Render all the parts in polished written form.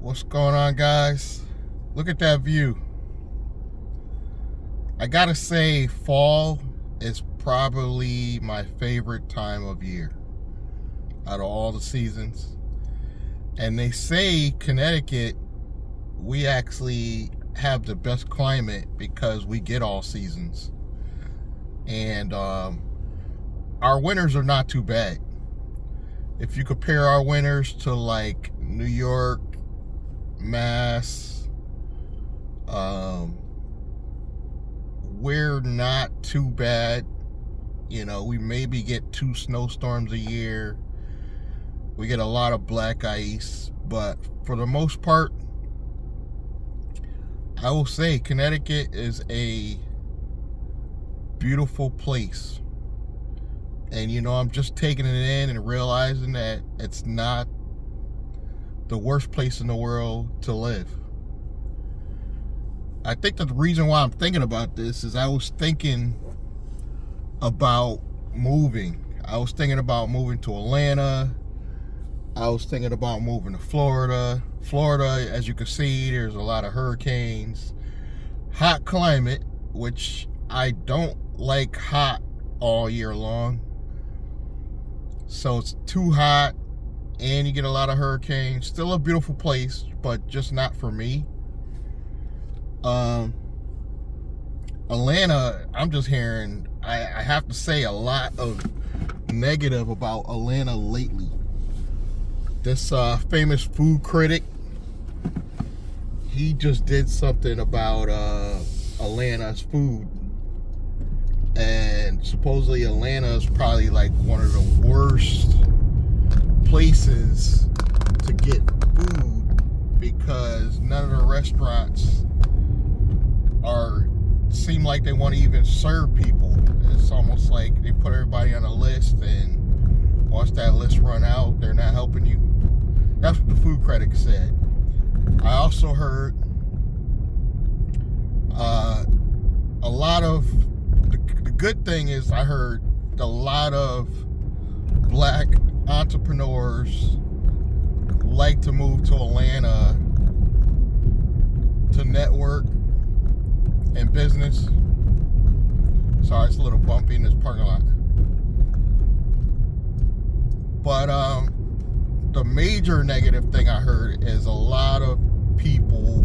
What's going on, guys? Look at that view. I gotta say, fall is probably my favorite time of year out of all the seasons. And they say Connecticut, we actually have the best climate because we get all seasons. And our winters are not too bad. If you compare our winters to like New York, Mass, we're not too bad. You know, we maybe get 2 snowstorms a year. We get a lot of black ice, but for the most part, I will say Connecticut is a beautiful place. And you know, I'm just taking it in and realizing that it's not the worst place in the world to live. I think that the reason why I'm thinking about this is I was thinking about moving. I was thinking about moving to Atlanta. I was thinking about moving to Florida. Florida, as you can see, there's a lot of hurricanes. Hot climate, which I don't like hot all year long. So it's too hot and you get a lot of hurricanes. Still a beautiful place, but just not for me. Atlanta, I'm just hearing, I have to say, a lot of negative about Atlanta lately. This famous food critic, he just did something about Atlanta's food. And supposedly Atlanta is probably like one of the worst places to get food because none of the restaurants seem like they want to even serve people. It's almost like they put everybody on a list, and once that list run out, they're not helping you. That's what the food critic said. I also heard a lot of the good thing is I heard a lot of black entrepreneurs like to move to Atlanta to network and business. Sorry, it's a little bumpy in this parking lot. But the major negative thing I heard is a lot of people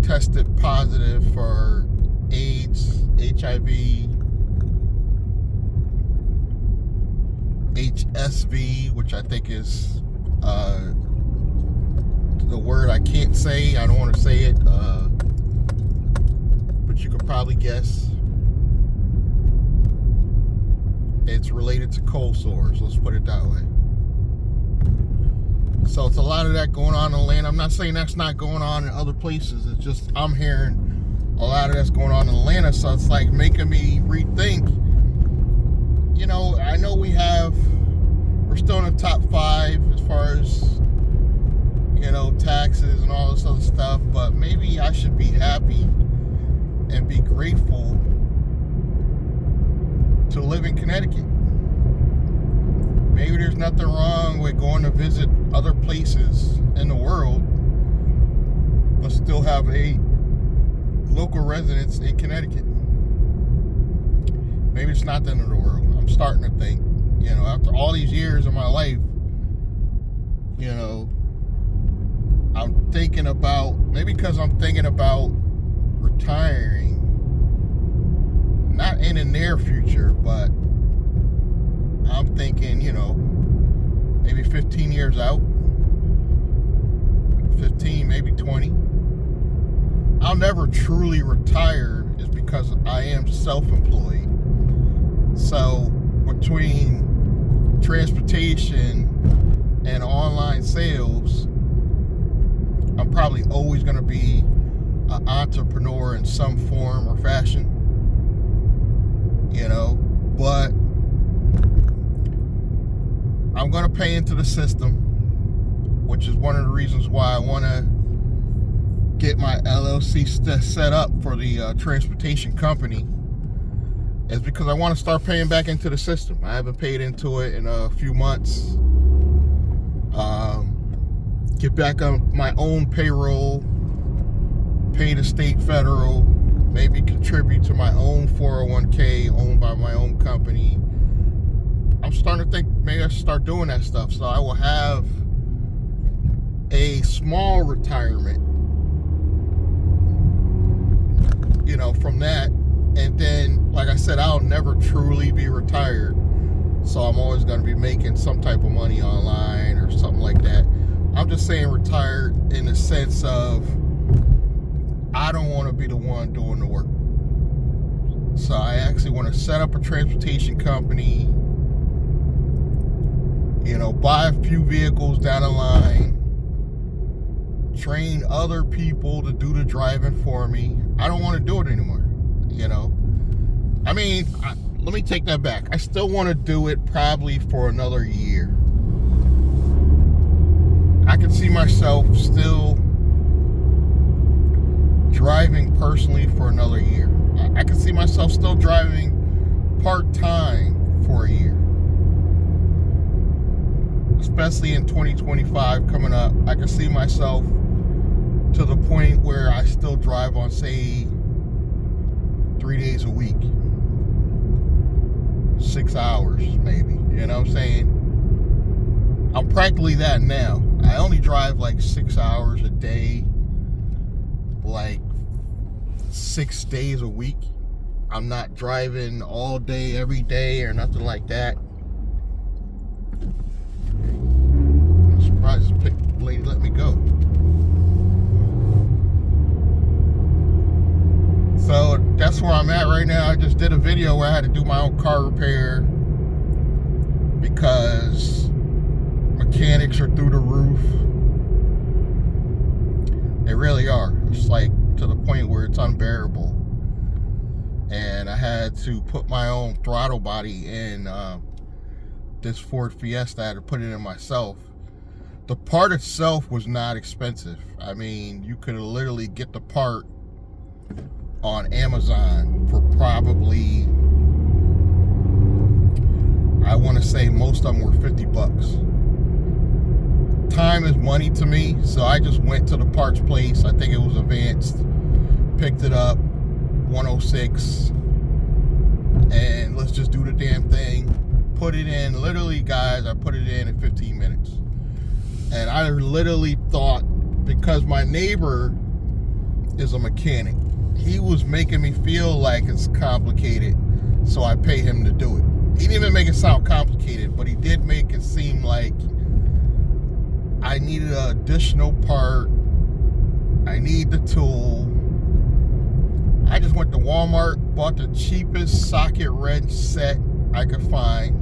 tested positive for AIDS, HIV, HSV, which I think is the word I can't say. I don't want to say it, but you could probably guess. It's related to cold sores, let's put it that way. So it's a lot of that going on in Atlanta. I'm not saying that's not going on in other places. It's just I'm hearing a lot of that's going on in Atlanta. So it's like making me rethink. You know, I know we're still in the top 5 as far as, you know, taxes and all this other stuff, but maybe I should be happy and be grateful to live in Connecticut. Maybe there's nothing wrong with going to visit other places in the world, but still have a local residence in Connecticut. Maybe it's not the end of the world. I'm starting to think, you know, after all these years of my life, you know, I'm thinking about, maybe because I'm thinking about retiring, not in the near future, but I'm thinking, you know, maybe 15 years out, 15, maybe 20. I'll never truly retire is because I am self-employed. So between transportation and online sales, I'm probably always going to be an entrepreneur in some form or fashion, you know, but I'm going to pay into the system, which is one of the reasons why I want to get my LLC set up for the transportation company, is because I want to start paying back into the system. I haven't paid into it in a few months. get back on my own payroll, pay the state, federal, maybe contribute to my own 401k owned by my own company. I'm starting to think maybe I should start doing that stuff, so I will have a small retirement, you know, from that. And then, like I said, I'll never truly be retired, so I'm always going to be making some type of money online or something like that. I'm just saying retired in the sense of I don't want to be the one doing the work. So I actually want to set up a transportation company, you know, buy a few vehicles down the line, train other people to do the driving for me. I don't want to do it anymore, you know. I mean, let me take that back. I still want to do it probably for another year. I can see myself still driving personally for another year. I can see myself still driving part-time for a year. Especially in 2025 coming up, I can see myself to the point where I still drive on, say, 3 days a week. 6 hours, maybe. You know what I'm saying? I'm practically that now. I only drive like 6 hours a day, like 6 days a week. I'm not driving all day, every day, or nothing like that. I'm surprised this lady let me go. So that's where I'm at right now. I just did a video where I had to do my own car repair because mechanics are through the roof. They really are. It's like to the point where it's unbearable. And I had to put my own throttle body in this Ford Fiesta. I had to put it in myself. The part itself was not expensive. I mean, you could literally get the part on Amazon for probably, I want to say most of them were $50. Time is money to me, so I just went to the parts place. I think it was Advanced, picked it up, 106, and let's just do the damn thing. Put it in, literally, guys, I put it in 15 minutes. And I literally thought, because my neighbor is a mechanic, he was making me feel like it's complicated, so I pay him to do it. He didn't even make it sound complicated, but he did make it seem like I needed an additional part. I need the tool. I just went to Walmart, bought the cheapest socket wrench set I could find.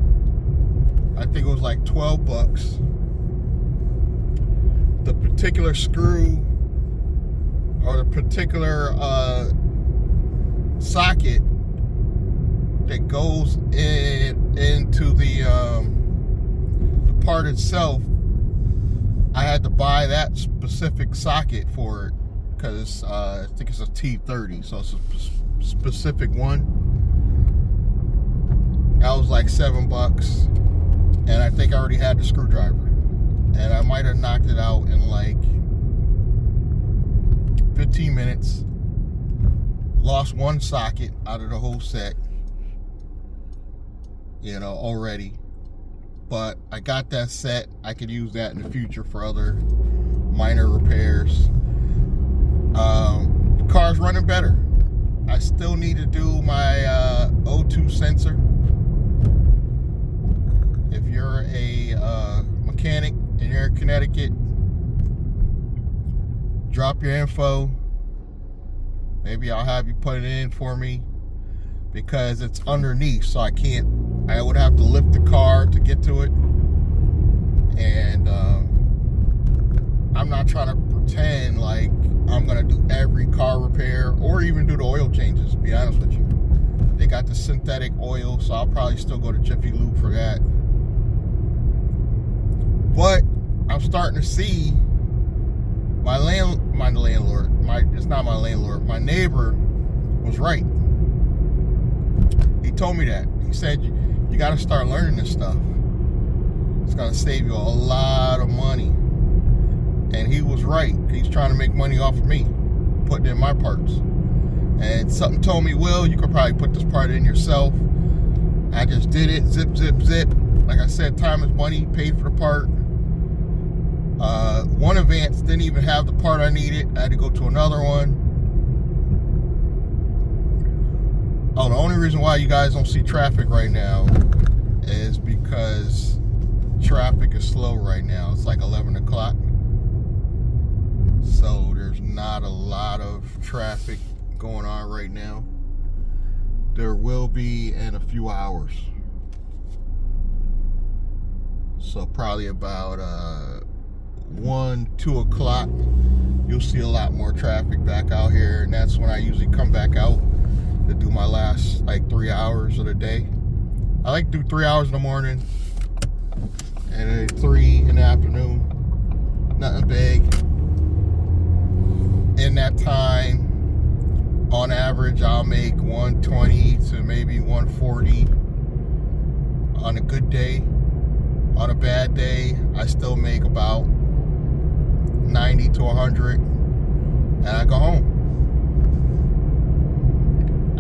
I think it was like $12. The particular screw or the particular socket that goes into the part itself, I had to buy that specific socket for it because I think it's a T30, so it's a specific one. That was like $7, and I think I already had the screwdriver, and I might have knocked it out in like 15 minutes. Lost one socket out of the whole set, you know, already. But I got that set. I could use that in the future for other minor repairs. The car's running better. I still need to do my O2 sensor. If you're a mechanic and you're in Connecticut, drop your info. Maybe I'll have you put it in for me, because it's underneath, so I would have to lift the car to get to it. And I'm not trying to pretend like I'm gonna do every car repair or even do the oil changes, to be honest with you. They got the synthetic oil, so I'll probably still go to Jiffy Lube for that. But I'm starting to see my neighbor was right. He told me that. He said, you got to start learning this stuff. It's going to save you a lot of money. right. He's trying to make money off of me, putting in my parts. And something told me, Will, you could probably put this part in yourself. I just did it, zip, zip, zip. Like I said, time is money, paid for the part. One Advance didn't even have the part I needed. I had to go to another one. Oh, the only reason why you guys don't see traffic right now is because traffic is slow right now. It's like 11 o'clock. So there's not a lot of traffic going on right now. There will be in a few hours. So probably about 1, 2 o'clock, you'll see a lot more traffic back out here. And that's when I usually come back out to do my last like 3 hours of the day. I like to do 3 hours in the morning and then 3 in the afternoon. Nothing big. In that time, on average, I'll make 120 to maybe 140 on a good day. On a bad day, I still make about 90 to 100 and I go home.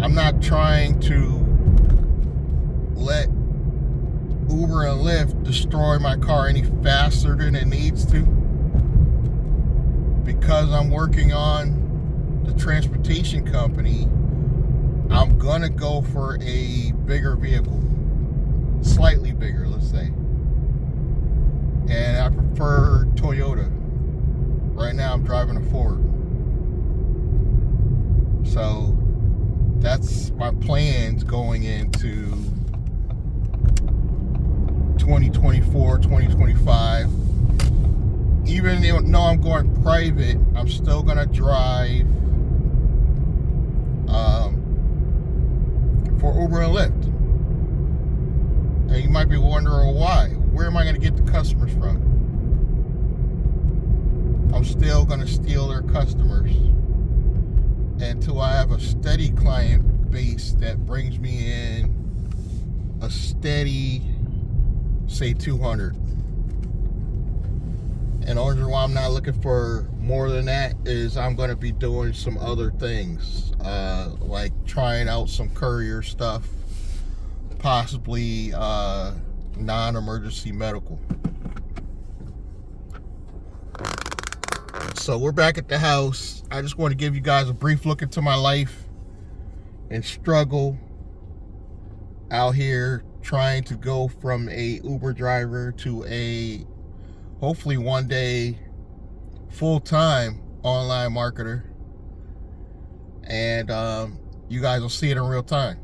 I'm not trying to let Uber and Lyft destroy my car any faster than it needs to, because I'm working on the transportation company. I'm gonna go for a bigger vehicle, slightly bigger, let's say, and I prefer Toyota. Right now I'm driving a Ford. So that's my plans going into 2024, 2025. Even though I'm going private, I'm still gonna drive for Uber and Lyft. And you might be wondering why. Where am I gonna get the customers from? I'm still gonna steal their customers until I have a steady client base that brings me in a steady, say 200. And the reason why I'm not looking for more than that is I'm going to be doing some other things, like trying out some courier stuff, possibly non-emergency medical. So we're back at the house. I just want to give you guys a brief look into my life and struggle out here trying to go from a Uber driver to a, hopefully one day, full-time online marketer. And you guys will see it in real time.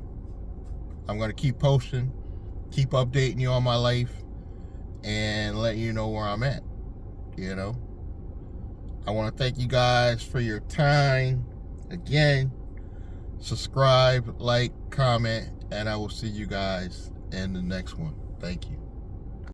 I'm going to keep posting, keep updating you on my life, and letting you know where I'm at, you know. I want to thank you guys for your time. Again, subscribe, like, comment, and I will see you guys in the next one. Thank you.